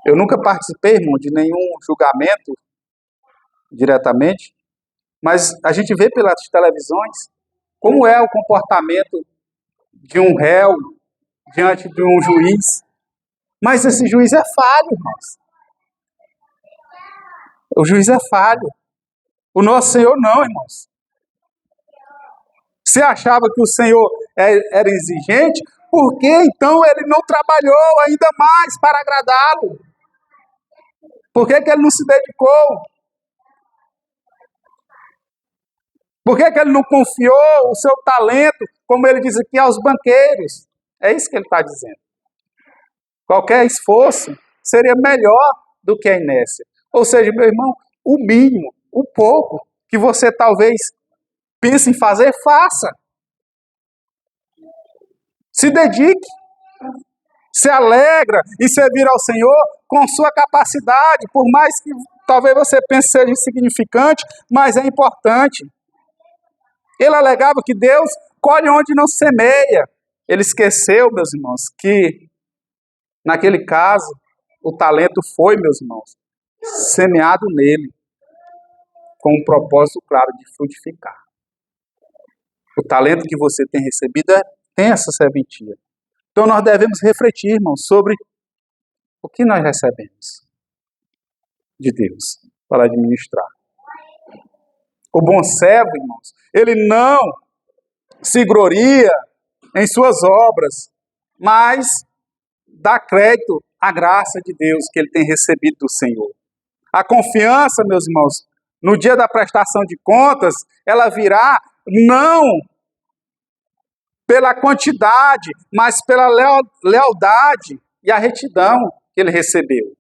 Eu nunca participei, irmão, de nenhum julgamento diretamente, mas a gente vê pelas televisões como é o comportamento de um réu diante de um juiz. Mas esse juiz é falho, irmãos. O juiz é falho. O nosso Senhor não, irmãos. Você achava que o Senhor era exigente, por que então ele não trabalhou ainda mais para agradá-lo? Por que ele não se dedicou? Por que ele não confiou o seu talento, como ele diz aqui, aos banqueiros? É isso que ele está dizendo. Qualquer esforço seria melhor do que a inércia. Ou seja, meu irmão, o mínimo, o pouco que você talvez pense em fazer, faça. Se dedique. Se alegra em servir ao Senhor com sua capacidade, por mais que talvez você pense ser insignificante, mas é importante. Ele alegava que Deus colhe onde não semeia. Ele esqueceu, meus irmãos, que naquele caso o talento foi, meus irmãos, semeado nele com um propósito claro de frutificar. O talento que você tem recebido tem essa serventia. Então nós devemos refletir, irmãos, sobre o que nós recebemos de Deus para administrar. O bom servo, irmãos, ele não se gloria em suas obras, mas dá crédito à graça de Deus que ele tem recebido do Senhor. A confiança, meus irmãos, no dia da prestação de contas, ela virá não pela quantidade, mas pela lealdade e a retidão que ele recebeu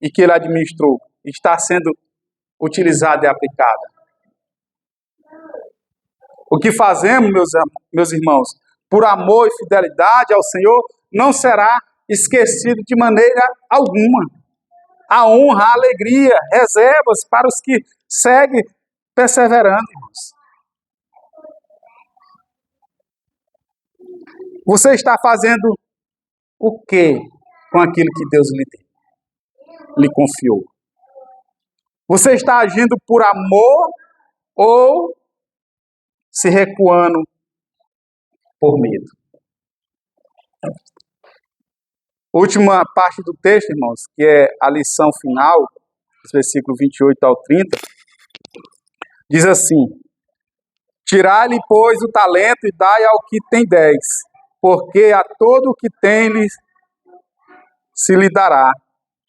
e que ele administrou, está sendo utilizada e aplicada. O que fazemos, meus irmãos, por amor e fidelidade ao Senhor, não será esquecido de maneira alguma. A honra, a alegria, reservas para os que seguem perseverando, irmãos. Você está fazendo o que com aquilo que Deus lhe confiou? Você está agindo por amor ou se recuando por medo? Última parte do texto, irmãos, que é a lição final, dos versículos 28 ao 30, diz assim: tirai-lhe, pois, o talento e dai ao que tem 10, porque a todo o que tem se lhe dará,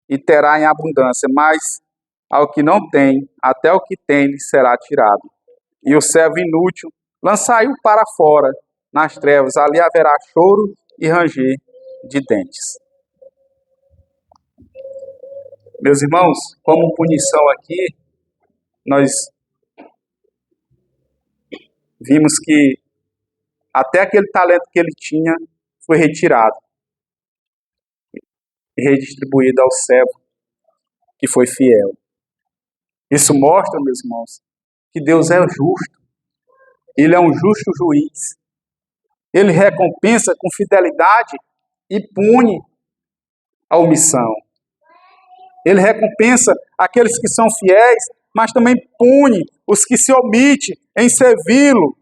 e terá em abundância, mas ao que não tem, até o que tem lhe será tirado. E o servo inútil, lançai-o para fora, nas trevas, ali haverá choro e ranger de dentes. Meus irmãos, como punição aqui, nós vimos que até aquele talento que ele tinha foi retirado e redistribuído ao servo que foi fiel. Isso mostra, meus irmãos, que Deus é justo. Ele é um justo juiz. Ele recompensa com fidelidade e pune a omissão. Ele recompensa aqueles que são fiéis, mas também pune os que se omitem em servi-lo.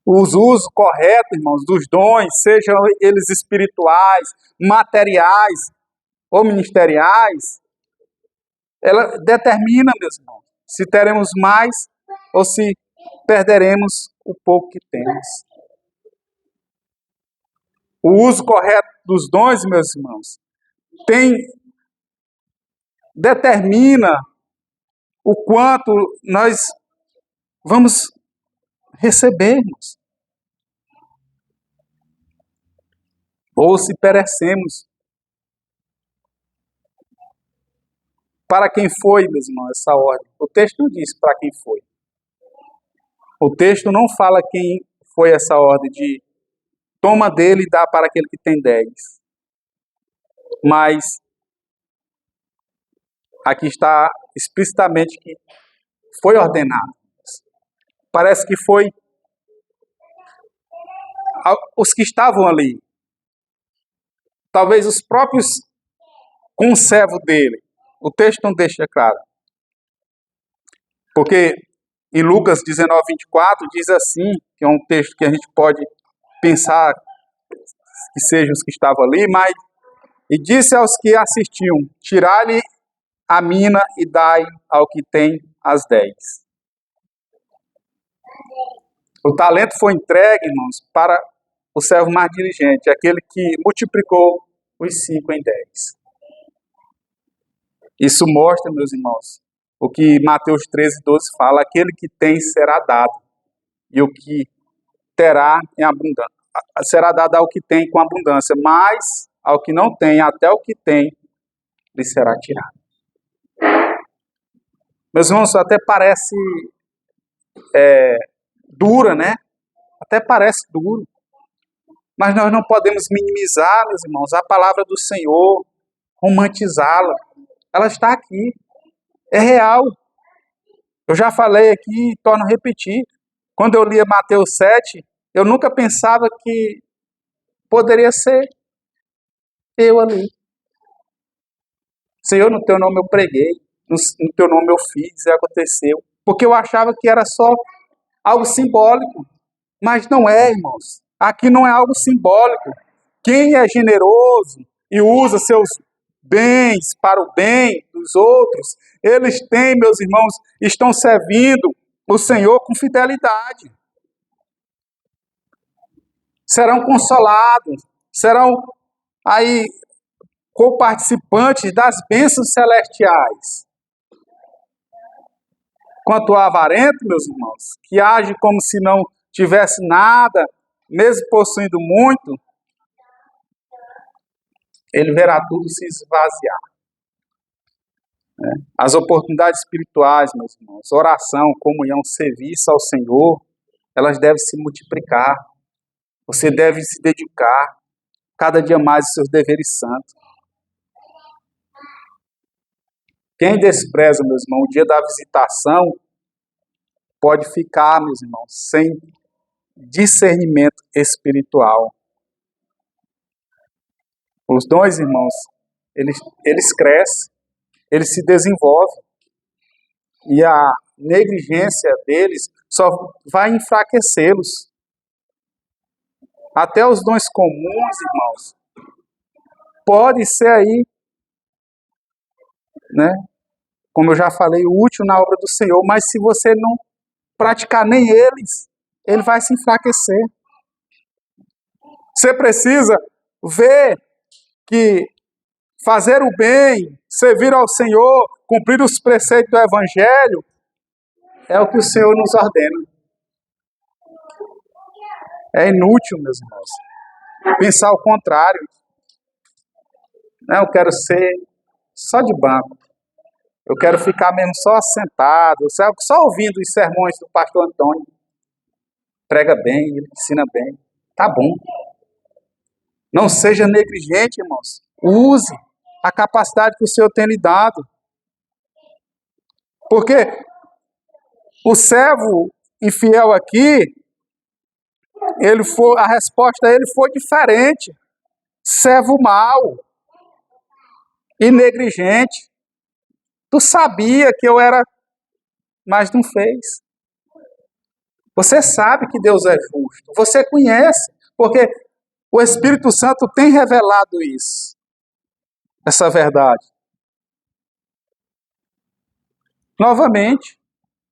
Os usos corretos, irmãos, dos dons, sejam eles espirituais, materiais ou ministeriais, ela determina, meus irmãos, se teremos mais ou se perderemos o pouco que temos. O uso correto dos dons, meus irmãos, determina o quanto nós vamos recebermos. Ou se perecemos. Para quem foi, meus irmãos, essa ordem? O texto não diz para quem foi. O texto não fala quem foi essa ordem de toma dele e dá para aquele que tem 10. Mas aqui está explicitamente que foi ordenado. Parece que foi os que estavam ali. Talvez os próprios conservos dele. O texto não deixa claro. Porque em Lucas 19:24 diz assim, que é um texto que a gente pode pensar que sejam os que estavam ali, mas e disse aos que assistiam, tirai-lhe a mina e dai ao que tem as 10. O talento foi entregue, irmãos, para o servo mais diligente, aquele que multiplicou os 5 em 10. Isso mostra, meus irmãos, o que Mateus 13:12 fala, aquele que tem será dado, e o que terá em abundância. Será dado ao que tem com abundância, mas ao que não tem, até o que tem, lhe será tirado. Meus irmãos, até parece dura, né? Até parece duro. Mas nós não podemos minimizar, meus irmãos, a palavra do Senhor, romantizá-la. Ela está aqui. É real. Eu já falei aqui e torno a repetir. Quando eu lia Mateus 7, eu nunca pensava que poderia ser eu ali. Senhor, no teu nome eu preguei, no teu nome eu fiz e aconteceu. Porque eu achava que era só algo simbólico. Mas não é, irmãos. Aqui não é algo simbólico. Quem é generoso e usa seus bens para o bem dos outros, eles têm, meus irmãos, estão servindo o Senhor com fidelidade. Serão consolados, serão aí co-participantes das bênçãos celestiais. Quanto ao avarento, meus irmãos, que age como se não tivesse nada, mesmo possuindo muito, ele verá tudo se esvaziar. As oportunidades espirituais, meus irmãos, oração, comunhão, serviço ao Senhor, elas devem se multiplicar. Você deve se dedicar cada dia mais aos seus deveres santos. Quem despreza, meus irmãos, o dia da visitação, pode ficar, meus irmãos, sem discernimento espiritual. Os dons, irmãos, eles crescem, eles se desenvolvem. E a negligência deles só vai enfraquecê-los. Até os dons comuns, irmãos, pode ser aí, né? Como eu já falei, útil na obra do Senhor, mas se você não praticar nem eles, ele vai se enfraquecer. Você precisa ver que fazer o bem, servir ao Senhor, cumprir os preceitos do Evangelho, é o que o Senhor nos ordena. É inútil, meus irmãos, pensar o contrário. Eu quero ser só de banco. Eu quero ficar mesmo só sentado, só ouvindo os sermões do pastor Antônio. Prega bem, ele ensina bem. Tá bom. Não seja negligente, irmãos. Use a capacidade que o Senhor tem lhe dado. Porque o servo infiel aqui, a resposta a ele foi diferente. Servo mau e negligente. Tu sabia que eu era, mas não fez. Você sabe que Deus é justo. Você conhece, porque o Espírito Santo tem revelado isso. Essa verdade. Novamente,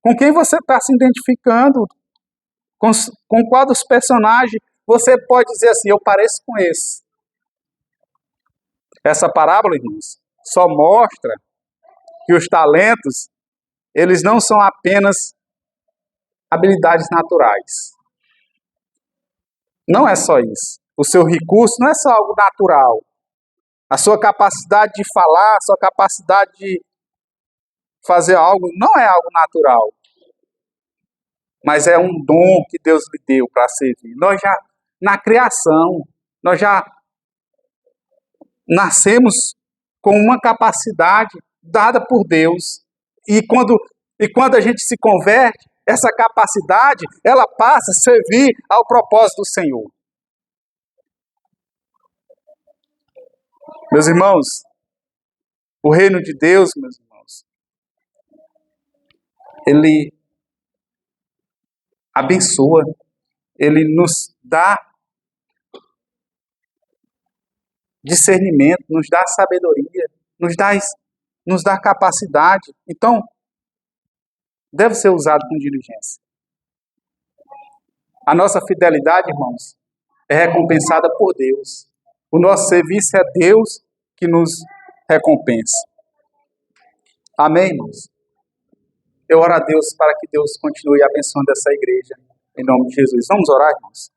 com quem você está se identificando? Com qual dos personagens você pode dizer assim, eu pareço com esse? Essa parábola, irmãos, só mostra que os talentos, eles não são apenas habilidades naturais. Não é só isso. O seu recurso não é só algo natural. A sua capacidade de falar, a sua capacidade de fazer algo, não é algo natural. Mas é um dom que Deus lhe deu para servir. Nós já, na criação, nós já nascemos com uma capacidade dada por Deus. E quando a gente se converte, essa capacidade, ela passa a servir ao propósito do Senhor. Meus irmãos, o reino de Deus, meus irmãos, ele abençoa, ele nos dá discernimento, nos dá sabedoria, nos dá capacidade. Então, deve ser usado com diligência. A nossa fidelidade, irmãos, é recompensada por Deus. O nosso serviço é Deus que nos recompensa. Amém, irmãos? Eu oro a Deus para que Deus continue abençoando essa igreja. Em nome de Jesus. Vamos orar, irmãos?